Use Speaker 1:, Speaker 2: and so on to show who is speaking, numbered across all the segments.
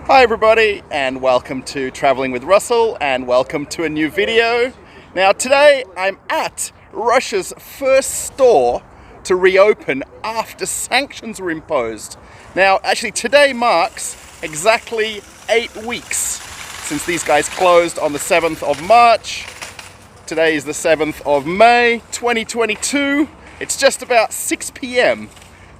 Speaker 1: Hi everybody, and welcome to Traveling with Russell, and welcome to a new video. Now today I'm at Russia's first store to reopen after sanctions were imposed. Now actually today marks exactly 8 weeks since these guys closed on the 7th of March. Today is the 7th of May 2022. It's just about 6 p.m.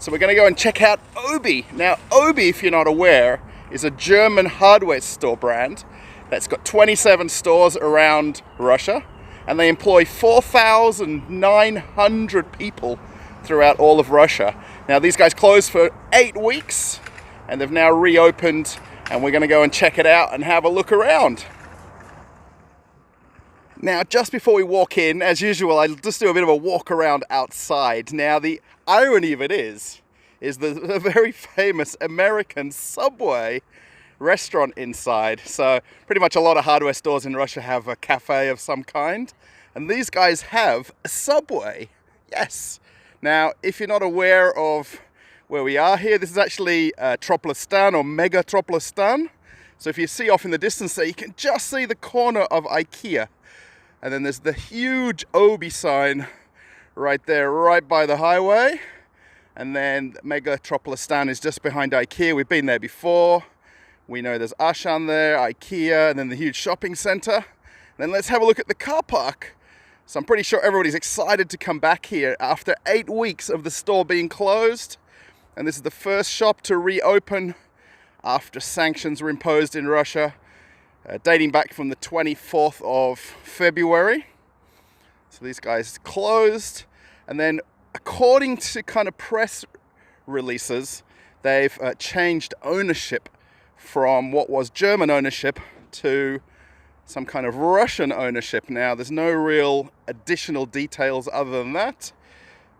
Speaker 1: So we're going to go and check out OBI. Now OBI, if you're not aware, is a German hardware store brand that's got 27 stores around Russia, and they employ 4,900 people throughout all of Russia. Now these guys closed for 8 weeks and they've now reopened, and we're going to go and check it out and have a look around. Now just before we walk in, as usual, I'll just do a bit of a walk around outside. Now the irony of it is the very famous American Subway restaurant inside. So pretty much a lot of hardware stores in Russia have a cafe of some kind, and these guys have a Subway. Yes. Now if you're not aware of where we are here, this is actually Troplestan or Mega Troplestan. So if you see off in the distance there, you can just see the corner of IKEA, and then there's the huge OBI sign right there, right by the highway. And then Mega Troplestan is just behind IKEA. We've been there before. We know there's Ashan there, IKEA, and then the huge shopping center. Then let's have a look at the car park. So I'm pretty sure everybody's excited to come back here after 8 weeks of the store being closed. And this is the first shop to reopen after sanctions were imposed in Russia, dating back from the 24th of February. So these guys closed, and then according to kind of press releases, they've changed ownership from what was German ownership to some kind of Russian ownership. Now, there's no real additional details other than that,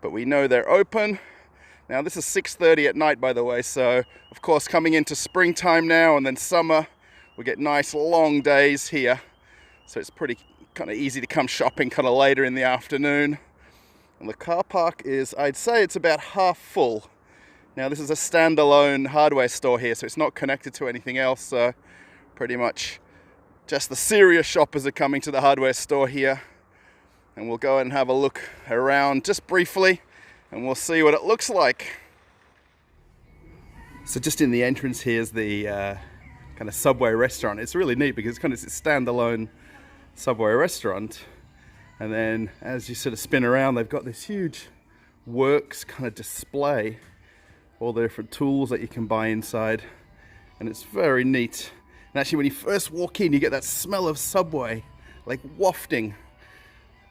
Speaker 1: but we know they're open. Now, this is 6:30 at night, by the way, so of course coming into springtime now and then summer, we get nice long days here. So it's pretty kind of easy to come shopping kind of later in the afternoon. And the car park is, I'd say it's about half full. Now this is a standalone hardware store here, so it's not connected to anything else. So pretty much just the serious shoppers are coming to the hardware store here. And we'll go and have a look around just briefly, and we'll see what it looks like. So just in the entrance here is the kind of Subway restaurant. It's really neat because it's kind of a standalone Subway restaurant. And then as you sort of spin around, they've got this huge works kind of display, all the different tools that you can buy inside, and it's very neat. And actually when you first walk in, you get that smell of Subway like wafting.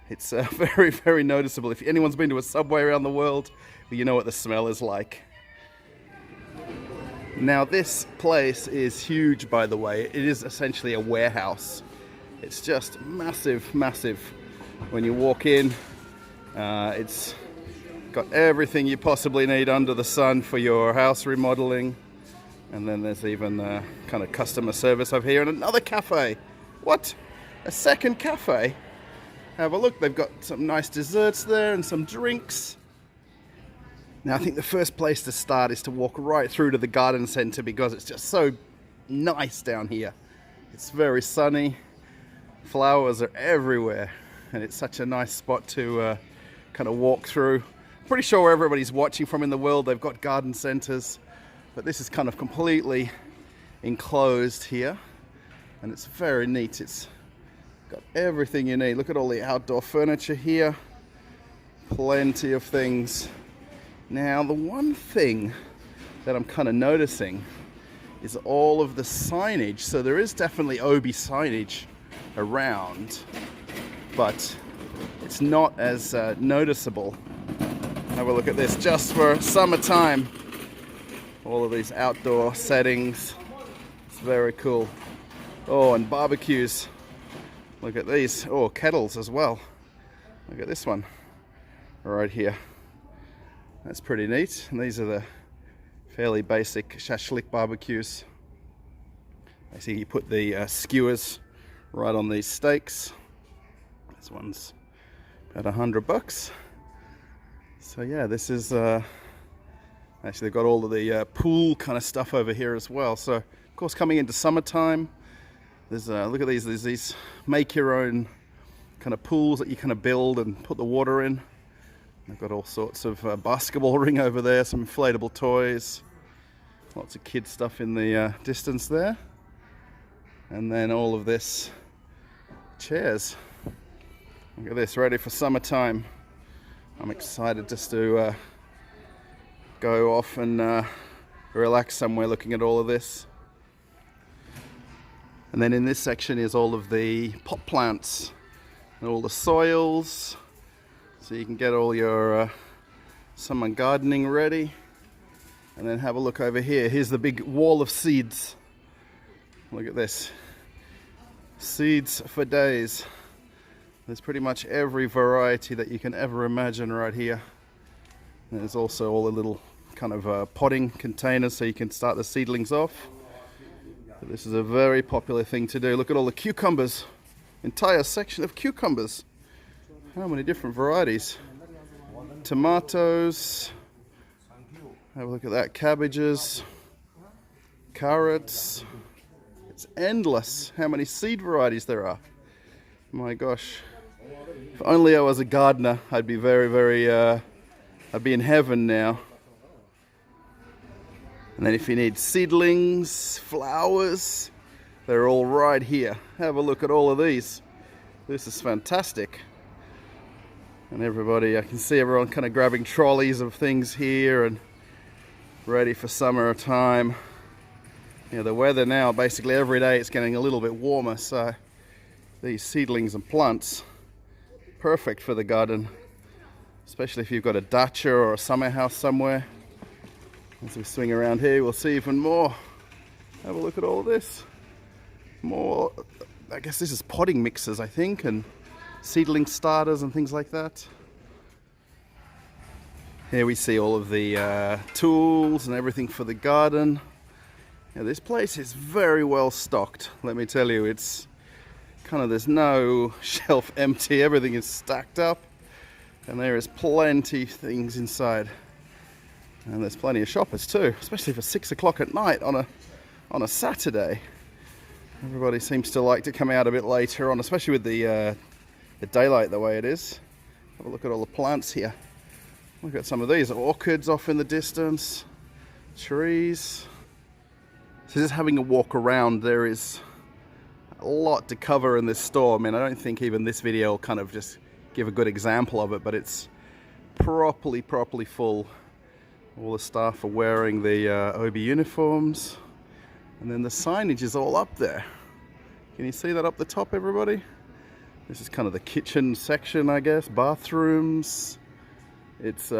Speaker 1: It's very, very noticeable. If anyone's been to a Subway around the world, you know what the smell is like. Now this place is huge, by the way. It is essentially a warehouse. It's just massive, massive. When you walk in, it's got everything you possibly need under the sun for your house remodeling. And then there's even kind of customer service over here, and another cafe. What? A second cafe? Have a look. They've got some nice desserts there and some drinks. Now I think the first place to start is to walk right through to the garden center, because it's just so nice down here. It's very sunny. Flowers are everywhere. And it's such a nice spot to kind of walk through. Pretty sure where everybody's watching from in the world, they've got garden centers, but this is kind of completely enclosed here, and it's very neat. It's got everything you need. Look at all the outdoor furniture here. Plenty of things. Now, the one thing that I'm kind of noticing is all of the signage. So there is definitely OBI signage around, but it's not as noticeable. Have a look at this, just for summertime. All of these outdoor settings. It's very cool. Oh, and barbecues. Look at these. Oh, kettles as well. Look at this one right here. That's pretty neat. And these are the fairly basic shashlik barbecues. I see you put the skewers right on these steaks. This one's about $100. So yeah, this is Actually, they've got all of the pool kind of stuff over here as well. So, of course, coming into summertime, there's look at these. There's these make your own kind of pools that you kind of build and put the water in. They've got all sorts of basketball ring over there, some inflatable toys, lots of kid stuff in the distance there, and then all of this chairs. Look at this, ready for summertime. I'm excited just to go off and relax somewhere looking at all of this. And then in this section is all of the pot plants and all the soils, so you can get all your summer gardening ready. And then have a look over here. Here's the big wall of seeds. Look at this. Seeds for days. There's pretty much every variety that you can ever imagine right here. And there's also all the little kind of potting containers so you can start the seedlings off. But this is a very popular thing to do. Look at all the cucumbers. Entire section of cucumbers. How many different varieties? Tomatoes. Have a look at that. Cabbages. Carrots. It's endless how many seed varieties there are. My gosh. If only I was a gardener, I'd be I'd be in heaven now. And then if you need seedlings, flowers, they're all right here. Have a look at all of these. This is fantastic. And everybody, I can see everyone kind of grabbing trolleys of things here and ready for summer time. You know, the weather now, basically every day it's getting a little bit warmer, so these seedlings and plants, perfect for the garden, especially if you've got a dacha or a summer house somewhere. As we swing around here, we'll see even more. Have a look at all of this. More, I guess this is potting mixes, I think, and seedling starters and things like that. Here we see all of the tools and everything for the garden. Yeah, this place is very well stocked, let me tell you. It's kind of, there's no shelf empty, everything is stacked up, and there is plenty of things inside. And there's plenty of shoppers too, especially for 6 o'clock at night on a Saturday. Everybody seems to like to come out a bit later on, especially with the daylight the way it is. Have a look at all the plants here. Look at some of these orchids off in the distance, trees. So just having a walk around, there is a lot to cover in this store. I mean, I don't think even this video will kind of just give a good example of it, but it's properly full. All the staff are wearing the OBI uniforms, and then the signage is all up there. Can you see that up the top, everybody? This is kind of the kitchen section, I guess, bathrooms. It's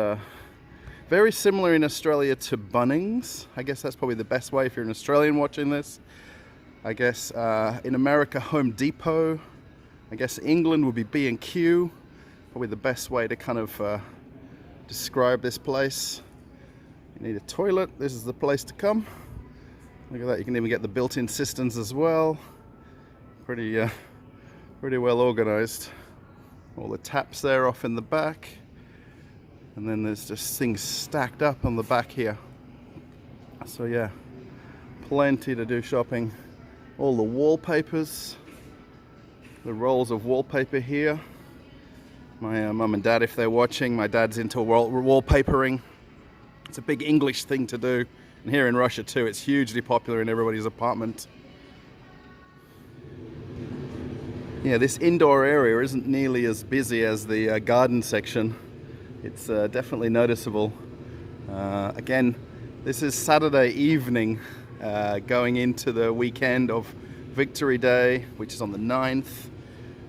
Speaker 1: very similar in Australia to Bunnings. I guess that's probably the best way if you're an Australian watching this. I guess in America, Home Depot. I guess England would be B&Q. Probably the best way to kind of describe this place. You need a toilet, this is the place to come. Look at that, you can even get the built-in cisterns as well. Pretty well organized. All the taps there off in the back. And then there's just things stacked up on the back here. So yeah, plenty to do shopping. All the wallpapers, the rolls of wallpaper here. My mum and dad, if they're watching, my dad's into wallpapering. It's a big English thing to do, and here in Russia too, it's hugely popular in everybody's apartment. Yeah, this indoor area isn't nearly as busy as the garden section. It's definitely noticeable. Again, this is Saturday evening, going into the weekend of Victory Day, which is on the 9th.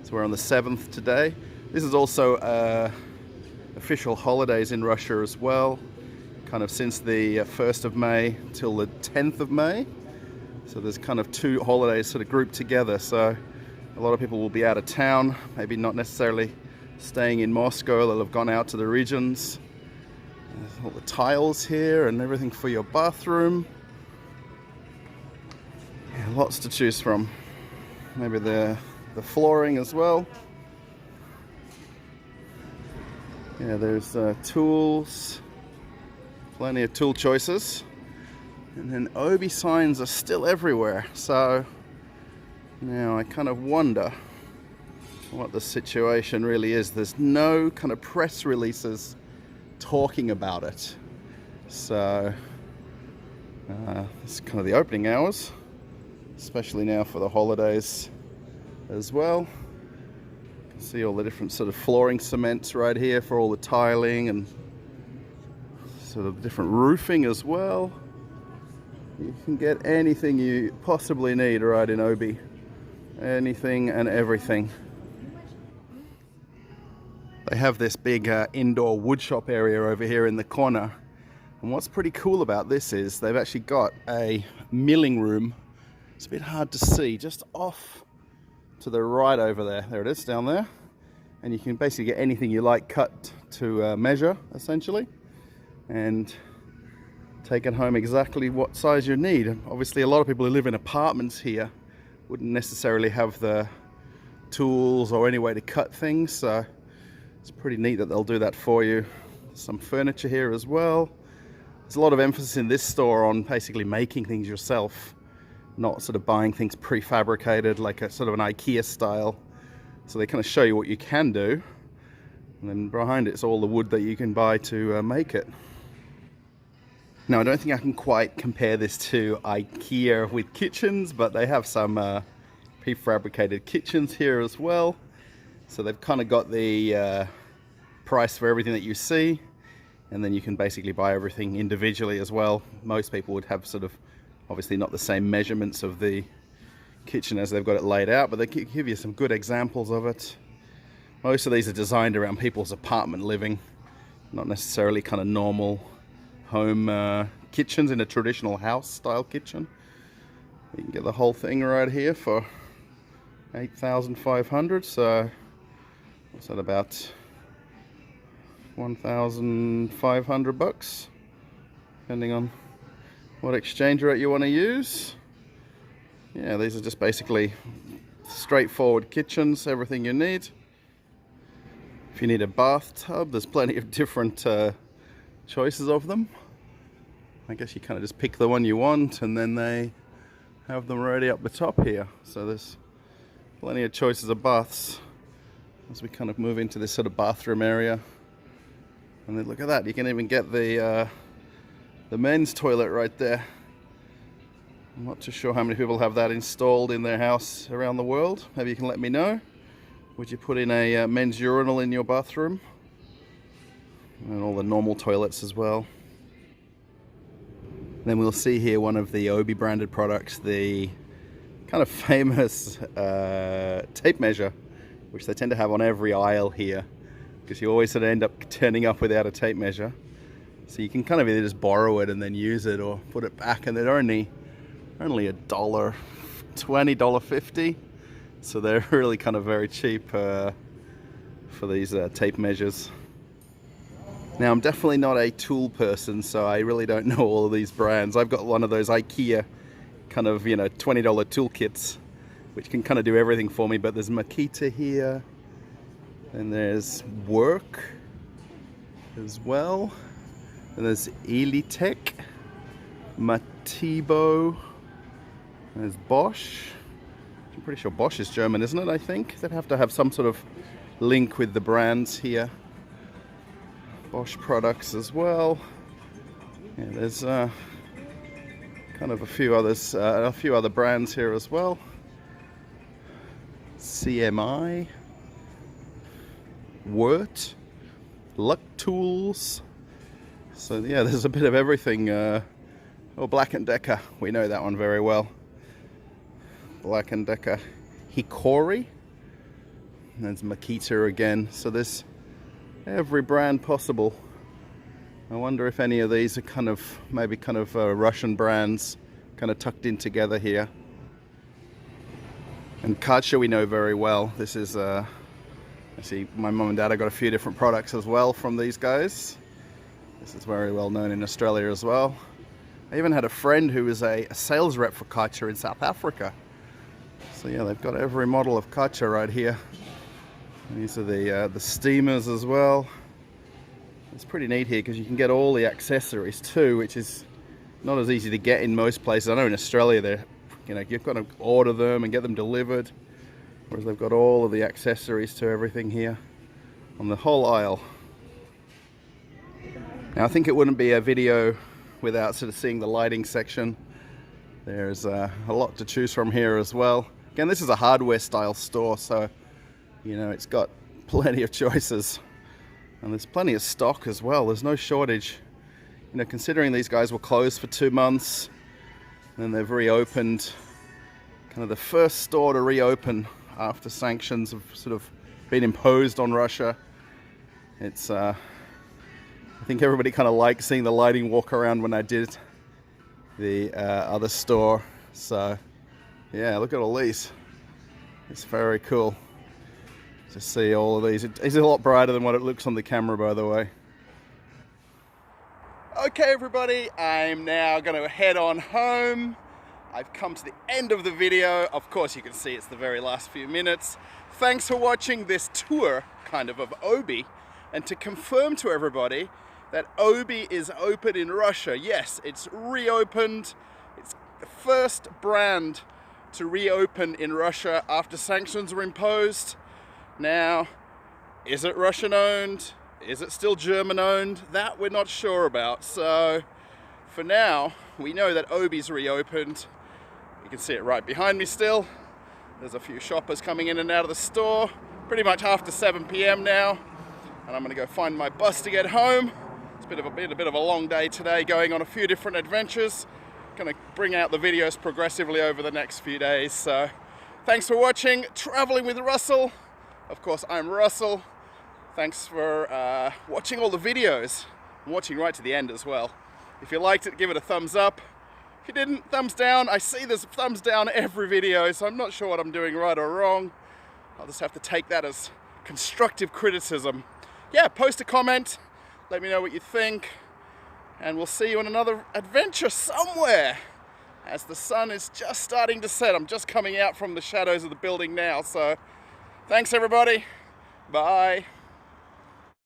Speaker 1: So we're on the 7th today. This is also official holidays in Russia as well. Kind of since the 1st of May till the 10th of May. So there's kind of two holidays sort of grouped together. So a lot of people will be out of town, maybe not necessarily staying in Moscow. They'll have gone out to the regions. There's all the tiles here and everything for your bathroom. Yeah, lots to choose from. Maybe the flooring as well. Yeah, there's tools. Plenty of tool choices. And then OBI signs are still everywhere. So now I kind of wonder what the situation really is. There's no kind of press releases talking about it. So it's kind of the opening hours, especially now for the holidays as well. You can see all the different sort of flooring cements right here for all the tiling and sort of different roofing as well. You can get anything you possibly need right in OBI. Anything and everything. They have this big indoor woodshop area over here in the corner. And what's pretty cool about this is they've actually got a milling room. It's a bit hard to see, just off to the right over there. There it is, down there. And you can basically get anything you like cut to measure, essentially. And take it home exactly what size you need. And obviously a lot of people who live in apartments here wouldn't necessarily have the tools or any way to cut things, so it's pretty neat that they'll do that for you. Some furniture here as well. There's a lot of emphasis in this store on basically making things yourself, not sort of buying things prefabricated like a sort of an IKEA style. So they kind of show you what you can do, and then behind it's all the wood that you can buy to make it. Now, I don't think I can quite compare this to IKEA with kitchens, but they have some prefabricated kitchens here as well. So they've kind of got the price for everything that you see, and then you can basically buy everything individually as well. Most people would have sort of, obviously not the same measurements of the kitchen as they've got it laid out, but they give you some good examples of it. Most of these are designed around people's apartment living, not necessarily kind of normal home kitchens in a traditional house style kitchen. You can get the whole thing right here for $8,500, so what's that, about $1,500 depending on what exchange rate you want to use. Yeah, these are just basically straightforward kitchens, everything you need. If you need a bathtub, there's plenty of different choices of them. I guess you kind of just pick the one you want, and then they have them already up the top here. So there's plenty of choices of baths as we kind of move into this sort of bathroom area. And then look at that, you can even get the men's toilet right there. I'm not too sure how many people have that installed in their house around the world. Maybe you can let me know. Would you put in a men's urinal in your bathroom? And all the normal toilets as well. Then we'll see here one of the OBI branded products, the kind of famous tape measure, which they tend to have on every aisle here, because you always sort of end up turning up without a tape measure. So you can kind of either just borrow it and then use it, or put it back, and they're only $1.20, $1.50. So they're really kind of very cheap for these tape measures. Now, I'm definitely not a tool person, so I really don't know all of these brands. I've got one of those IKEA kind of, $20 tool kits, which can kind of do everything for me. But there's Makita here, and there's Work as well, and there's Elitech, Matibo, there's Bosch. I'm pretty sure Bosch is German, isn't it? I think they'd have to have some sort of link with the brands here. Bosch products as well. Yeah, there's kind of a few others, a few other brands here as well. CMI, Wirt, Luck Tools. So yeah, there's a bit of everything. Oh, Black & Decker, we know that one very well. Black & Decker, Hikori. And there's Makita again. So there's every brand possible. I wonder if any of these are maybe Russian brands kind of tucked in together here. And Karcher we know very well. This is, I see my mum and dad have got a few different products as well from these guys. This is very well known in Australia as well. I even had a friend who was a sales rep for Karcher in South Africa. So yeah, they've got every model of Karcher right here. And these are the steamers as well. It's pretty neat here because you can get all the accessories too, which is not as easy to get in most places. I know in Australia they're, you've got to order them and get them delivered, whereas they've got all of the accessories to everything here on the whole aisle. Now I think it wouldn't be a video without sort of seeing the lighting section. There's a lot to choose from here as well. Again, this is a hardware style store, so it's got plenty of choices. And there's plenty of stock as well. There's no shortage. Considering these guys were closed for 2 months, and then they've reopened, kind of the first store to reopen after sanctions have sort of been imposed on Russia. It's, I think everybody kind of liked seeing the lighting walk around when I did the other store. So, yeah, look at all these. It's very cool to see all of these. It's a lot brighter than what it looks on the camera, by the way. Okay, everybody, I'm now going to head on home. I've come to the end of the video. Of course, you can see it's the very last few minutes. Thanks for watching this tour, kind of OBI. And to confirm to everybody that OBI is open in Russia. Yes, it's reopened. It's the first brand to reopen in Russia after sanctions were imposed. Now, is it Russian owned? Is it still German owned? That we're not sure about. So for now, we know that OBI's reopened. You can see it right behind me still. There's a few shoppers coming in and out of the store. Pretty much after 7 p.m. now. And I'm gonna go find my bus to get home. It's been a bit of a long day today, going on a few different adventures. Gonna bring out the videos progressively over the next few days. So thanks for watching Traveling with Russell. Of course, I'm Russell. Thanks for watching all the videos and watching right to the end as well. If you liked it, give it a thumbs up. If you didn't, thumbs down. I see there's thumbs down every video, so I'm not sure what I'm doing right or wrong. I'll just have to take that as constructive criticism. Yeah, post a comment. Let me know what you think. And we'll see you on another adventure somewhere as the sun is just starting to set. I'm just coming out from the shadows of the building now, so thanks everybody. Bye.